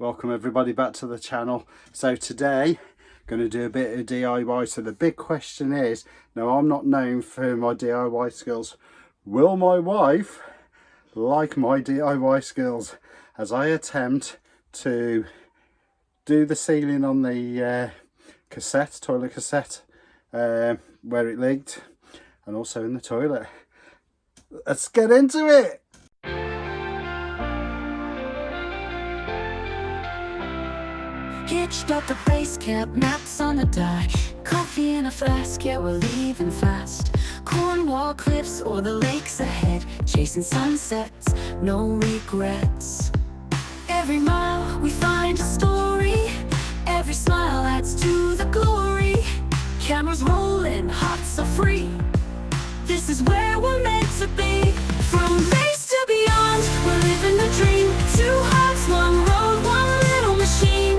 Welcome everybody back to the channel. So today going to do a bit of DIY. So the big question is, now I'm not known for my DIY skills, will my wife like my DIY skills as I attempt to do the ceiling on the toilet cassette where it leaked, and also in the toilet. Let's get into it. Hitched up the base camp, maps on the dash, coffee in a flask, yeah we're leaving fast. Cornwall cliffs or the lakes ahead, chasing sunsets, no regrets. Every mile we find a story, every smile adds to the glory. Cameras rolling, hearts are free, this is where we're meant to be. From base to beyond, we're living the dream. Two hearts, one road, one little machine.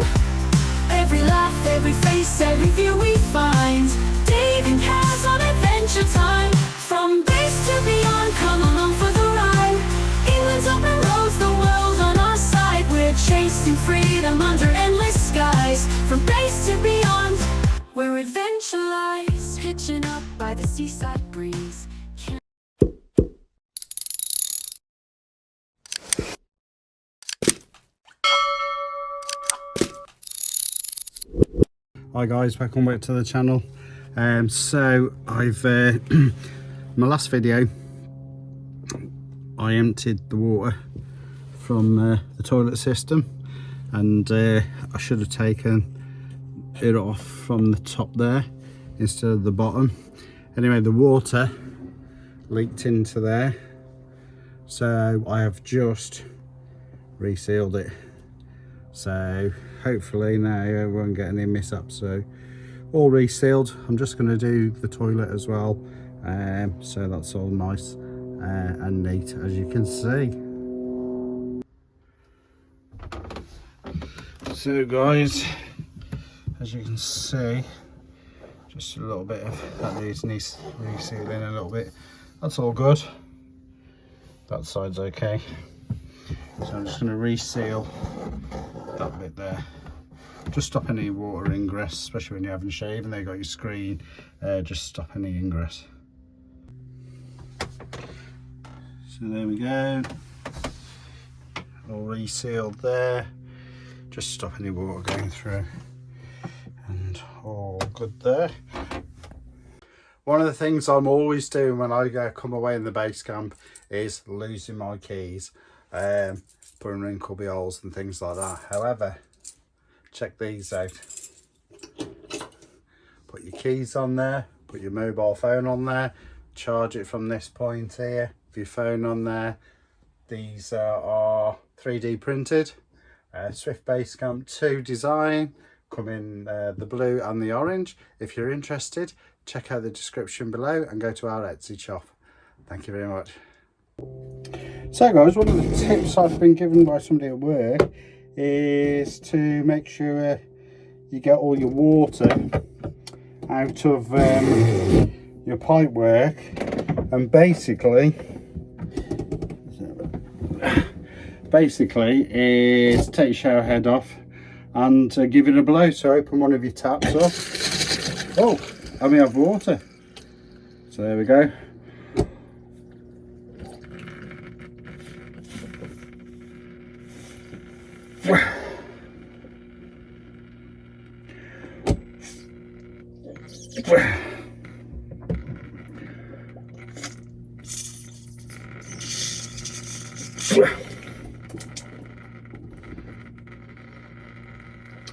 Every laugh, every face, every view we find, Dave and Kaz on adventure time. From base to beyond, come along for the ride. England's open roads, the world on our side. We're chasing freedom under endless skies. From base to beyond, where adventure lies. Hitching up by the seaside breeze. Hi guys, welcome back to the channel. So I've my last video I emptied the water from the toilet system, and I should have taken it off from the top there instead of the bottom. Anyway, the water leaked into there, so I have just resealed it. So hopefully now I won't get any mishap. So all resealed. I'm just going to do the toilet as well, so that's all nice and neat, as you can see. So guys, as you can see, just a little bit of that needs resealing a little bit. That's all good, that side's okay. So I'm just going to reseal that bit there, just stop any water ingress, especially when you haven't shaved and they've got your screen. Just stop any ingress. So there we go, all resealed there, just stop any water going through, and all good there. One of the things I'm always doing when I come away in the base camp is losing my keys, putting in cubby holes and things like that. However, check these out. Put your keys on there, put your mobile phone on there, charge it from this point here, with your phone on there. These are 3D printed, Swift Basecamp 2 design, come in the blue and the orange. If you're interested, check out the description below and go to our Etsy shop. Thank you very much. So guys, one of the tips I've been given by somebody at work is to make sure you get all your water out of your pipe work, and basically is take your shower head off and give it a blow. So open one of your taps up. Oh, and we have water. So there we go.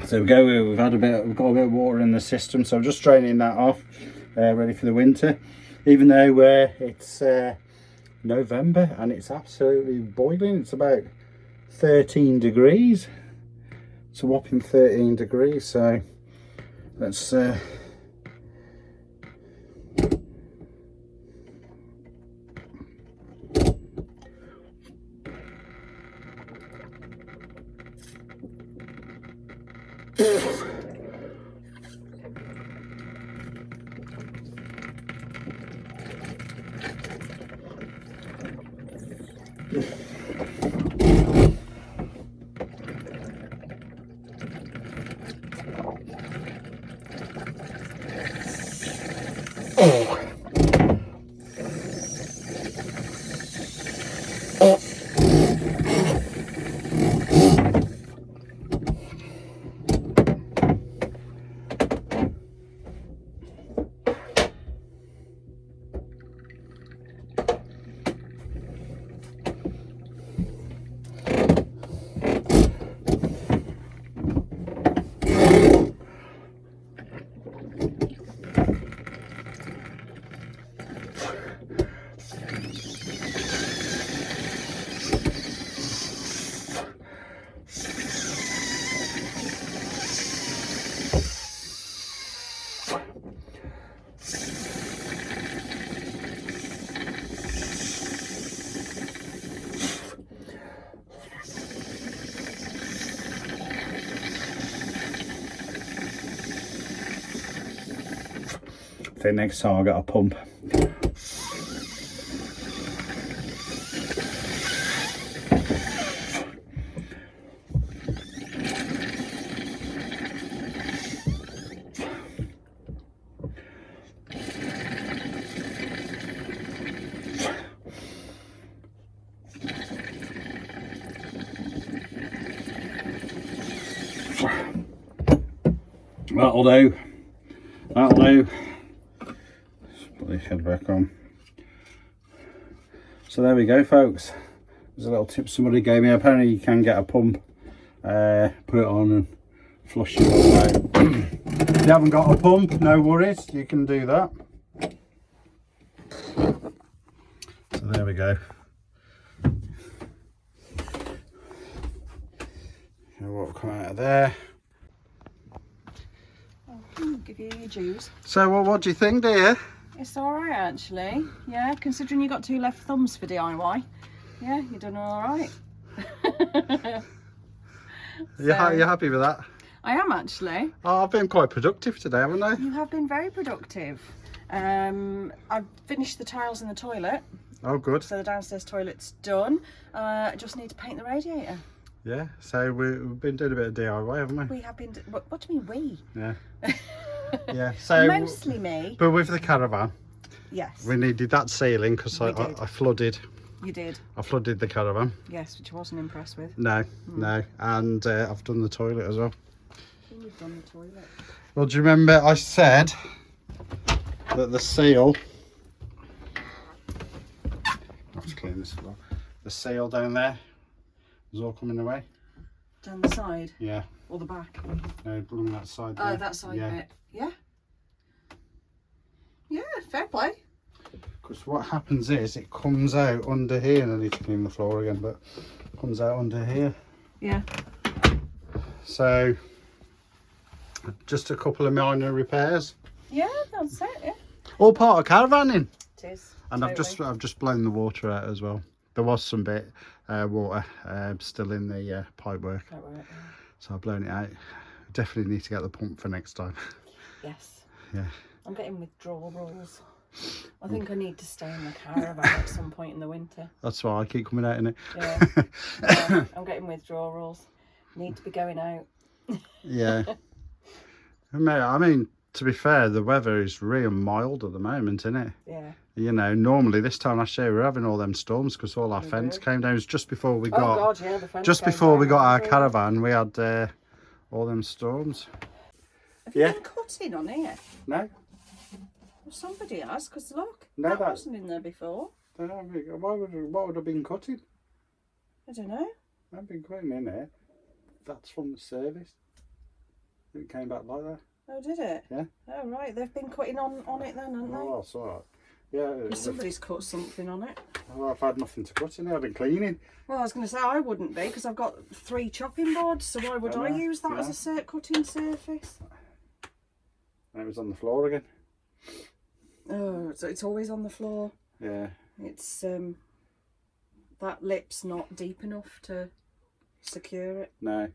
So there we go, we've got a bit of water in the system, so I'm just draining that off, ready for the winter. Even though it's November and it's absolutely boiling, it's about 13 degrees. It's a whopping 13 degrees, so let's I think next time I'll get a pump. That'll do. That'll do. Just put this head back on. So there we go, folks. There's a little tip somebody gave me. Apparently you can get a pump, put it on and flush it all out. If you haven't got a pump, no worries, you can do that. So there we go. What will come out of there. Give you your juice. So what do you think, dear? It's alright actually. Yeah, considering you got 2 left thumbs for DIY. Yeah, you're done alright. You happy with that? I am actually. Oh, I've been quite productive today, haven't I? You have been very productive. I've finished the tiles in the toilet. Oh, good. So the downstairs toilet's done. I just need to paint the radiator. Yeah, so we've been doing a bit of DIY, haven't we? We have been. What do you mean we? Yeah. Yeah, so mostly me. But with the Caravan, yes, we needed that ceiling because I flooded. You did. I flooded the Caravan. Yes, which I wasn't impressed with. No, no, and I've done the toilet as well. You've done the toilet. Well, do you remember I said that the seal? I have to clean this as well. The seal down there is all coming away. Down the side. Yeah. Or the back. No, along that side. Oh, there. that side yeah. bit. Yeah. Yeah, fair play. Because what happens is it comes out under here, and I need to clean the floor again, but it comes out under here. Yeah. So just a couple of minor repairs. Yeah, that's it. Yeah. All part of caravanning. It is. And totally. I've just blown the water out as well. There was some bit water still in the pipe work, so I've blown it out. Definitely need to get the pump for next time. Yes. Yeah. I'm getting withdrawals. I think I need to stay in the caravan at some point in the winter. That's why I keep coming out in it. Yeah. Yeah, I'm getting withdrawals. Need to be going out. Yeah. I mean, to be fair, the weather is real mild at the moment, isn't it? Yeah. You know, normally this time last year we were having all them storms because all our fence came down. It was just before we got. Oh God, yeah, the fence just came before we down, got our really. caravan, we had all them storms. Have you been cutting on here? No. Well, somebody has, because look, No, that wasn't in there before. What would have been cutting? I don't know. I've been cutting in there. That's from the service. It came back like that. Oh, did it? Yeah. Oh, right. They've been cutting on it then, haven't they? Oh, that's all right. Yeah. Somebody's cut something on it. Well, I've had nothing to cut in there. I've been cleaning. Well, I was going to say I wouldn't be, because I've got 3 chopping boards, so why would I use that as a cutting surface? And it was on the floor again. Oh, so it's always on the floor. Yeah. It's that lip's not deep enough to secure it. No.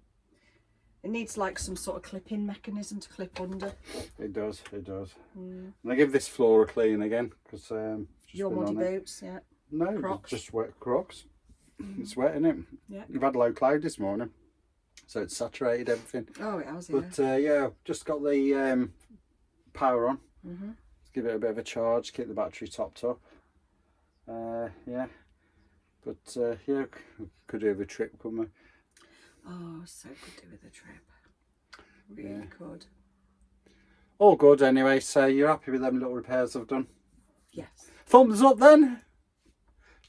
It needs like some sort of clipping mechanism to clip under. It does. It does. Mm. And I give this floor a clean again because Your muddy boots, yeah. No, Crocs. just wet Crocs. It's wet, isn't it? Yeah. We've had low cloud this morning, so it's saturated everything. Oh, it has, yeah. But yeah, just got the power on. Mm-hmm. Let's give it a bit of a charge, keep the battery topped up. Yeah, but yeah, could do with a trip, couldn't we? Oh, so could do with a trip. Really could. All good anyway. So you're happy with them little repairs I've done? Yes. Thumbs up then.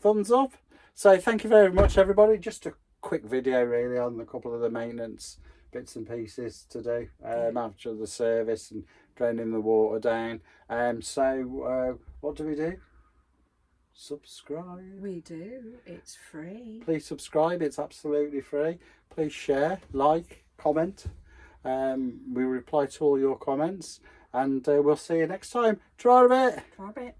Thumbs up. So thank you very much, everybody. Just a quick video really on a couple of the maintenance bits and pieces to do after the service and draining the water down. So what do? Subscribe. We do. It's free. Please subscribe. It's absolutely free. Please share, like, comment. We reply to all your comments, and we'll see you next time. Try a bit. Try a bit.